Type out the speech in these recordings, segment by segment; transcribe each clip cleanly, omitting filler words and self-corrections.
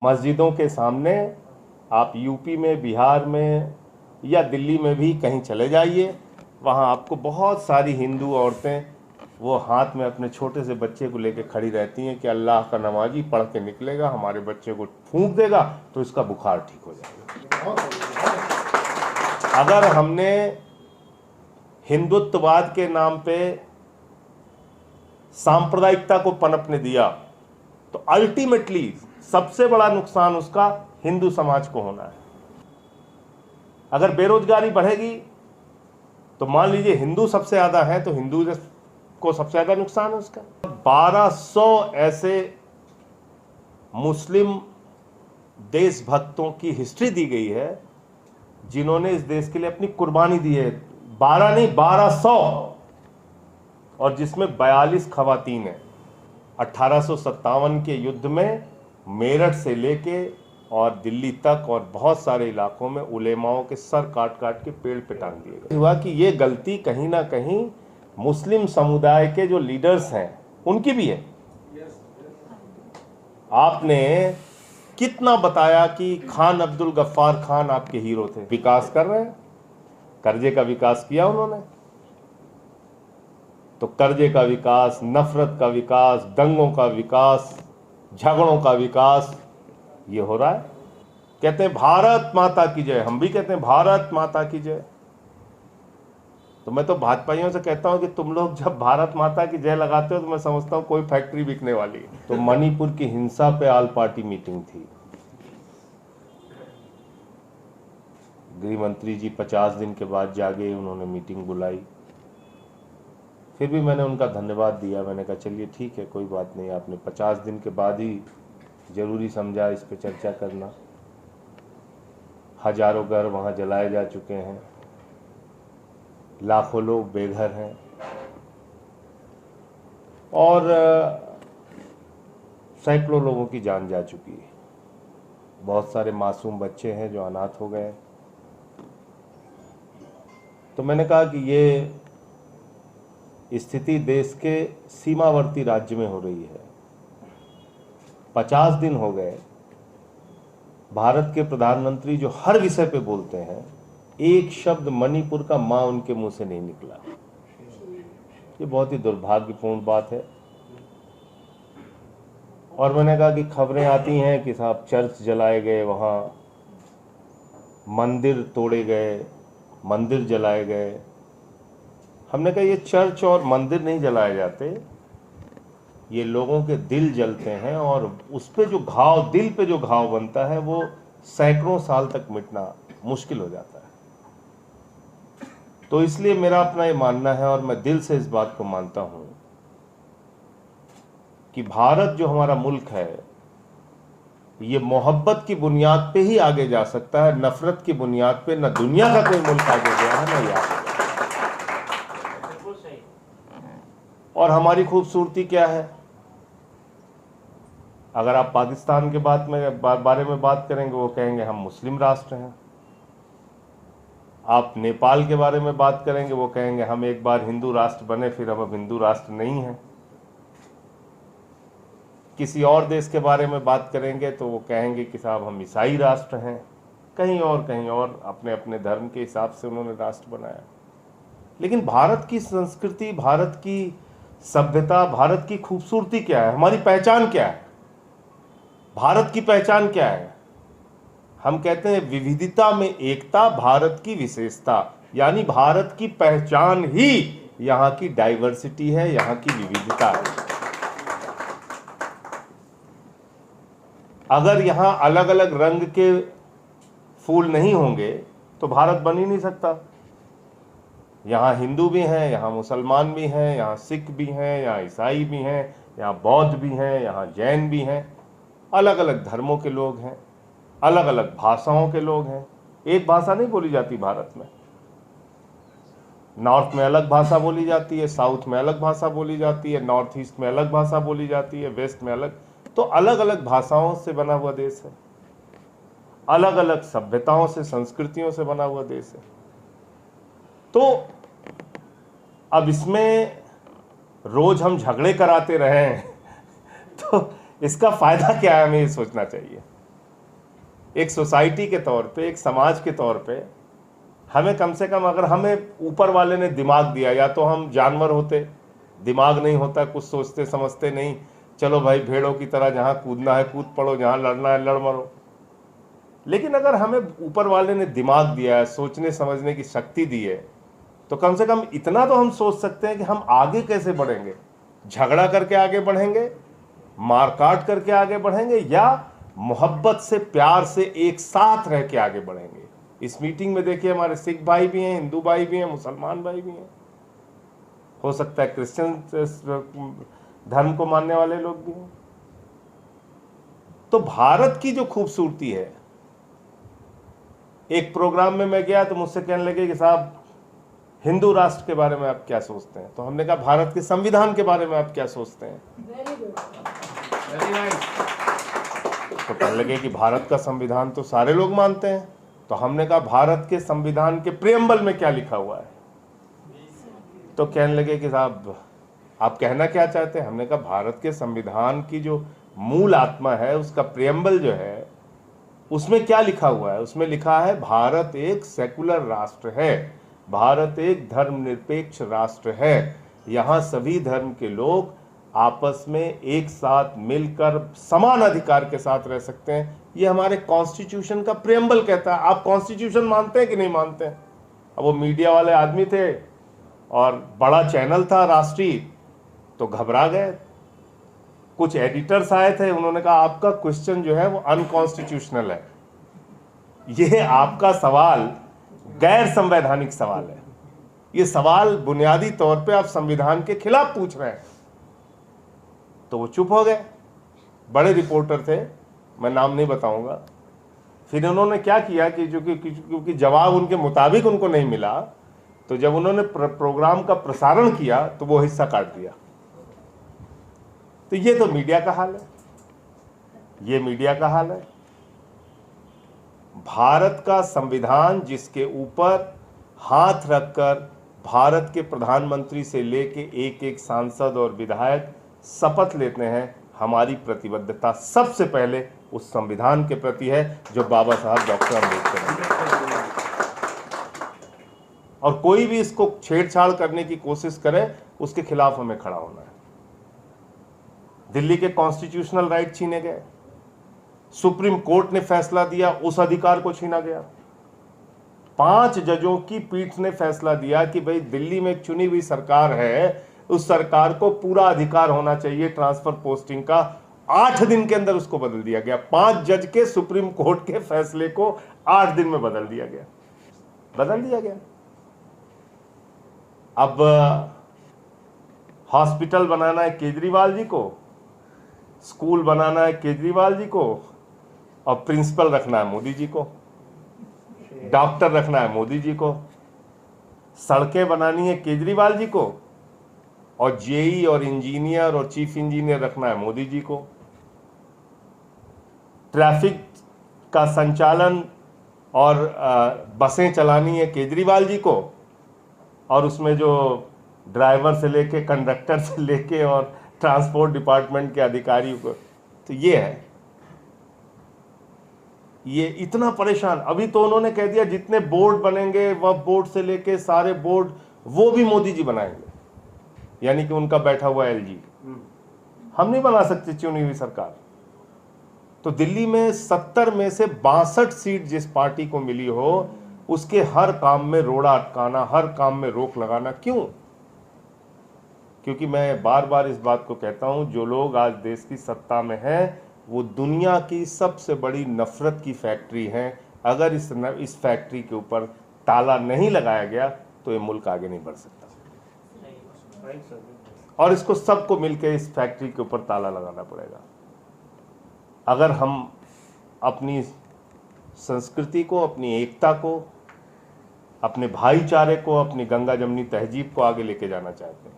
मस्जिदों के सामने आप यूपी में, बिहार में या दिल्ली में भी कहीं चले जाइए, वहाँ आपको बहुत सारी हिंदू औरतें वो हाथ में अपने छोटे से बच्चे को लेकर खड़ी रहती हैं कि अल्लाह का नमाजी पढ़ के निकलेगा, हमारे बच्चे को फूंक देगा तो इसका बुखार ठीक हो जाएगा। अगर हमने हिंदुत्ववाद के नाम पे सांप्रदायिकता को पनपने दिया तो अल्टीमेटली सबसे बड़ा नुकसान उसका हिंदू समाज को होना है। अगर बेरोजगारी बढ़ेगी तो मान लीजिए हिंदू सबसे ज्यादा है तो हिंदू को सबसे ज्यादा नुकसान है उसका। 1200 ऐसे मुस्लिम देशभक्तों की हिस्ट्री दी गई है जिन्होंने इस देश के लिए अपनी कुर्बानी दी है। 12 नहीं 1200, और जिसमें 42 खवातीन हैं। 1857 के युद्ध में मेरठ से लेके और दिल्ली तक और बहुत सारे इलाकों में उलेमाओं के सर काट काट के पेड़ पे टांग दिए गए। हुआ कि ये गलती कहीं ना कहीं मुस्लिम समुदाय के जो लीडर्स हैं उनकी भी है। आपने कितना बताया कि खान अब्दुल गफ्फार खान आपके हीरो थे, विकास कर रहे हैं, कर्जे का विकास किया उन्होंने। तो कर्जे का विकास, नफरत का विकास, दंगों का विकास, झगड़ों का विकास ये हो रहा है। कहते हैं भारत माता की जय, हम भी कहते हैं भारत माता की जय। तो मैं तो भाजपाइयों से कहता हूं कि तुम लोग जब भारत माता की जय लगाते हो तो मैं समझता हूं कोई फैक्ट्री बिकने वाली है। तो मणिपुर की हिंसा पे ऑल पार्टी मीटिंग थी। गृह मंत्री जी 50 दिन के बाद जागे, उन्होंने मीटिंग बुलाई। फिर भी मैंने उनका धन्यवाद दिया। मैंने कहा चलिए ठीक है, कोई बात नहीं, आपने 50 दिन के बाद ही जरूरी समझा इस पे चर्चा करना। हजारों घर वहां जलाए जा चुके हैं, लाखों लोग बेघर हैं और सैकड़ों लोगों की जान जा चुकी है। बहुत सारे मासूम बच्चे हैं जो अनाथ हो गए। तो मैंने कहा कि ये स्थिति देश के सीमावर्ती राज्य में हो रही है। 50 दिन हो गए, भारत के प्रधानमंत्री जो हर विषय पे बोलते हैं, एक शब्द मणिपुर का मां उनके मुंह से नहीं निकला। ये बहुत ही दुर्भाग्यपूर्ण बात है। और मैंने कहा कि खबरें आती हैं कि साहब चर्च जलाए गए, वहां मंदिर तोड़े गए, मंदिर जलाए गए। हमने कहा ये चर्च और मंदिर नहीं जलाए जाते, ये लोगों के दिल जलते हैं और उस पे जो घाव, दिल पे जो घाव बनता है वो सैकड़ों साल तक मिटना मुश्किल हो जाता है। तो इसलिए मेरा अपना ये मानना है और मैं दिल से इस बात को मानता हूं कि भारत जो हमारा मुल्क है ये मोहब्बत की बुनियाद पे ही आगे जा सकता है, नफरत की बुनियाद पे न दुनिया का कोई मुल्क आगे गया है न ये आगे। और हमारी खूबसूरती क्या है? अगर आप पाकिस्तान के बारे में बात करेंगे वो कहेंगे हम मुस्लिम राष्ट्र हैं। आप नेपाल के बारे में बात करेंगे वो कहेंगे हम एक बार हिंदू राष्ट्र बने फिर हम अब हिंदू राष्ट्र नहीं हैं। किसी और देश के बारे में बात करेंगे तो वो कहेंगे कि साहब हम ईसाई राष्ट्र हैं। कहीं और अपने अपने धर्म के हिसाब से उन्होंने राष्ट्र बनाया। लेकिन भारत की संस्कृति, भारत की सभ्यता, भारत की खूबसूरती क्या है? हमारी पहचान क्या है? भारत की पहचान क्या है? हम कहते हैं विविधता में एकता, भारत की विशेषता। यानी भारत की पहचान ही यहाँ की डाइवर्सिटी है, यहाँ की विविधता है। अगर यहाँ अलग अलग रंग के फूल नहीं होंगे तो भारत बन ही नहीं सकता। यहाँ हिंदू भी हैं, यहाँ मुसलमान भी हैं, यहाँ सिख भी हैं, यहाँ ईसाई भी हैं, यहाँ बौद्ध भी हैं, यहाँ जैन भी हैं। अलग अलग धर्मों के लोग हैं, अलग अलग भाषाओं के लोग हैं। एक भाषा नहीं बोली जाती भारत में। नॉर्थ में अलग भाषा बोली जाती है, साउथ में अलग भाषा बोली जाती है, नॉर्थ ईस्ट में अलग भाषा बोली जाती है, वेस्ट में अलग। तो अलग अलग भाषाओं से बना हुआ देश है, अलग अलग सभ्यताओं से, संस्कृतियों से बना हुआ देश है। तो अब इसमें रोज हम झगड़े कराते रहें तो इसका फायदा क्या है, हमें ये सोचना चाहिए। एक सोसाइटी के तौर पे, एक समाज के तौर पे हमें कम से कम, अगर हमें ऊपर वाले ने दिमाग दिया, या तो हम जानवर होते, दिमाग नहीं होता, कुछ सोचते समझते नहीं, चलो भाई भेड़ों की तरह जहां कूदना है कूद पड़ो, जहां लड़ना है लड़ मरो। लेकिन अगर हमें ऊपर वाले ने दिमाग दिया है, सोचने समझने की शक्ति दी है, तो कम से कम इतना तो हम सोच सकते हैं कि हम आगे कैसे बढ़ेंगे। झगड़ा करके आगे बढ़ेंगे, मारकाट करके आगे बढ़ेंगे, या मोहब्बत से, प्यार से एक साथ रह के आगे बढ़ेंगे। इस मीटिंग में देखिए हमारे सिख भाई भी हैं, हिंदू भाई भी हैं, मुसलमान भाई भी हैं, हो सकता है क्रिश्चियन धर्म को मानने वाले लोग भी हैं। तो भारत की जो खूबसूरती है, एक प्रोग्राम में मैं गया तो मुझसे कहने लगे कि साहब हिंदू राष्ट्र के बारे में आप क्या सोचते हैं? तो हमने कहा भारत के संविधान के बारे में आप क्या सोचते हैं? Very nice. तो कहने लगे कि भारत का संविधान तो सारे लोग मानते हैं। तो हमने कहा भारत के संविधान के प्रियम्बल में क्या लिखा हुआ है? तो कहने लगे कि साहब आप कहना क्या चाहते हैं? हमने कहा भारत के संविधान की जो मूल आत्मा है, उसका प्रियम्बल जो है, उसमें क्या लिखा हुआ है? उसमें लिखा है भारत एक सेकुलर राष्ट्र है, भारत एक धर्मनिरपेक्ष राष्ट्र है, यहाँ सभी धर्म के लोग आपस में एक साथ मिलकर समान अधिकार के साथ रह सकते हैं। ये हमारे कॉन्स्टिट्यूशन का प्रियम्बल कहता है। आप कॉन्स्टिट्यूशन मानते हैं कि नहीं मानते हैं? अब वो मीडिया वाले आदमी थे और बड़ा चैनल था राष्ट्रीय, तो घबरा गए। कुछ एडिटर्स आए थे, उन्होंने कहा आपका क्वेश्चन जो है वो अनकॉन्स्टिट्यूशनल है, ये आपका सवाल गैर संवैधानिक सवाल है, ये सवाल बुनियादी तौर पे आप संविधान के खिलाफ पूछ रहे हैं। तो वो चुप हो गए। बड़े रिपोर्टर थे, मैं नाम नहीं बताऊंगा। फिर उन्होंने क्या किया कि क्योंकि जवाब उनके मुताबिक उनको नहीं मिला, तो जब उन्होंने प्रोग्राम का प्रसारण किया तो वो हिस्सा काट दिया। तो ये तो मीडिया का हाल है, ये मीडिया का हाल है। भारत का संविधान जिसके ऊपर हाथ रखकर भारत के प्रधानमंत्री से लेके एक एक सांसद और विधायक शपथ लेते हैं, हमारी प्रतिबद्धता सबसे पहले उस संविधान के प्रति है जो बाबा साहब डॉक्टर अम्बेडकर ने। और कोई भी इसको छेड़छाड़ करने की कोशिश करे, उसके खिलाफ हमें खड़ा होना है। दिल्ली के कॉन्स्टिट्यूशनल राइट छीने गए, सुप्रीम कोर्ट ने फैसला दिया, उस अधिकार को छीना गया। 5 जजों की पीठ ने फैसला दिया कि भाई दिल्ली में एक चुनी हुई सरकार है, उस सरकार को पूरा अधिकार होना चाहिए ट्रांसफर पोस्टिंग का। 8 दिन के अंदर उसको बदल दिया गया। 5 जज के सुप्रीम कोर्ट के फैसले को 8 दिन में बदल दिया गया, बदल दिया गया। अब हॉस्पिटल बनाना है केजरीवाल जी को, स्कूल बनाना है केजरीवाल जी को, और प्रिंसिपल रखना है मोदी जी को, डॉक्टर रखना है मोदी जी को, सड़कें बनानी है केजरीवाल जी को, और जेई और इंजीनियर और चीफ इंजीनियर रखना है मोदी जी को। ट्रैफिक का संचालन और बसें चलानी है केजरीवाल जी को, और उसमें जो ड्राइवर से लेके, कंडक्टर से लेके और ट्रांसपोर्ट डिपार्टमेंट के अधिकारियों को, तो ये है। ये इतना परेशान। अभी तो उन्होंने कह दिया जितने बोर्ड बनेंगे, वह बोर्ड से लेके सारे बोर्ड वो भी मोदी जी बनाएंगे, यानी कि उनका बैठा हुआ एलजी। हम नहीं बना सकते चुनी हुई सरकार। तो दिल्ली में 70 में से 62 सीट जिस पार्टी को मिली हो, उसके हर काम में रोड़ा अटकाना, हर काम में रोक लगाना। क्यों? क्योंकि मैं बार बार इस बात को कहता हूं, जो लोग आज देश की सत्ता में हैं वो दुनिया की सबसे बड़ी नफरत की फैक्ट्री हैं। अगर इस फैक्ट्री के ऊपर ताला नहीं लगाया गया तो ये मुल्क आगे नहीं बढ़ सकता। और इसको सबको मिलकर इस फैक्ट्री के ऊपर ताला लगाना पड़ेगा। अगर हम अपनी संस्कृति को, अपनी एकता को, अपने भाईचारे को, अपनी गंगा जमनी तहजीब को आगे लेके जाना चाहते हैं।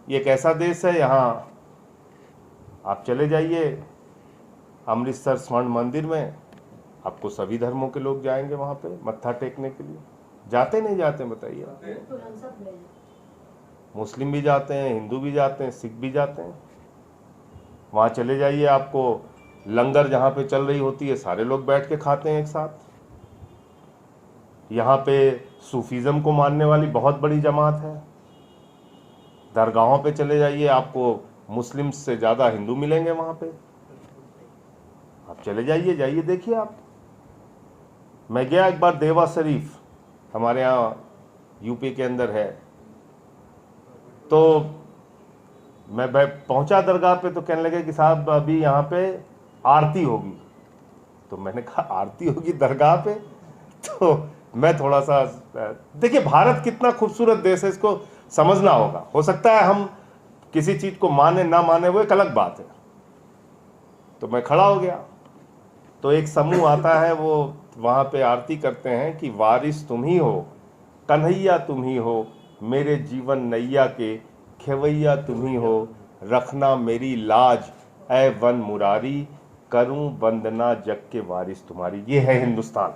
ये एक ऐसा देश है, यहाँ आप चले जाइए अमृतसर स्वर्ण मंदिर में, आपको सभी धर्मों के लोग जाएंगे वहाँ पे मत्था टेकने के लिए। जाते नहीं जाते बताइए? मुस्लिम भी जाते हैं, हिंदू भी जाते हैं, सिख भी जाते हैं। वहाँ चले जाइए, आपको लंगर जहाँ पे चल रही होती है सारे लोग बैठ के खाते हैं एक साथ। यहाँ पे सूफीज़म को मानने वाली बहुत बड़ी जमात है। दरगाहों पे चले जाइए, आपको मुस्लिम से ज़्यादा हिंदू मिलेंगे वहाँ पे। आप चले जाइए, जाइए देखिए आप। मैं गया एक बार देवा शरीफ, हमारे यहाँ यूपी के अंदर है, तो मैं पहुंचा दरगाह पे तो कहने लगे कि साहब अभी यहाँ पे आरती होगी। तो मैंने कहा आरती होगी दरगाह पे? तो मैं थोड़ा सा, देखिए भारत कितना खूबसूरत देश है, इसको समझना होगा। हो सकता है हम किसी चीज को माने ना माने, वो एक अलग बात है। तो मैं खड़ा हो गया, तो एक समूह आता है, वो वहाँ पे आरती करते हैं कि वारिस तुम ही हो, कन्हैया तुम ही हो, मेरे जीवन नैया के खेवैया तुम ही हो, रखना मेरी लाज ऐ वन मुरारी, करूं वंदना जग के वारिस तुम्हारी। ये है हिंदुस्तान।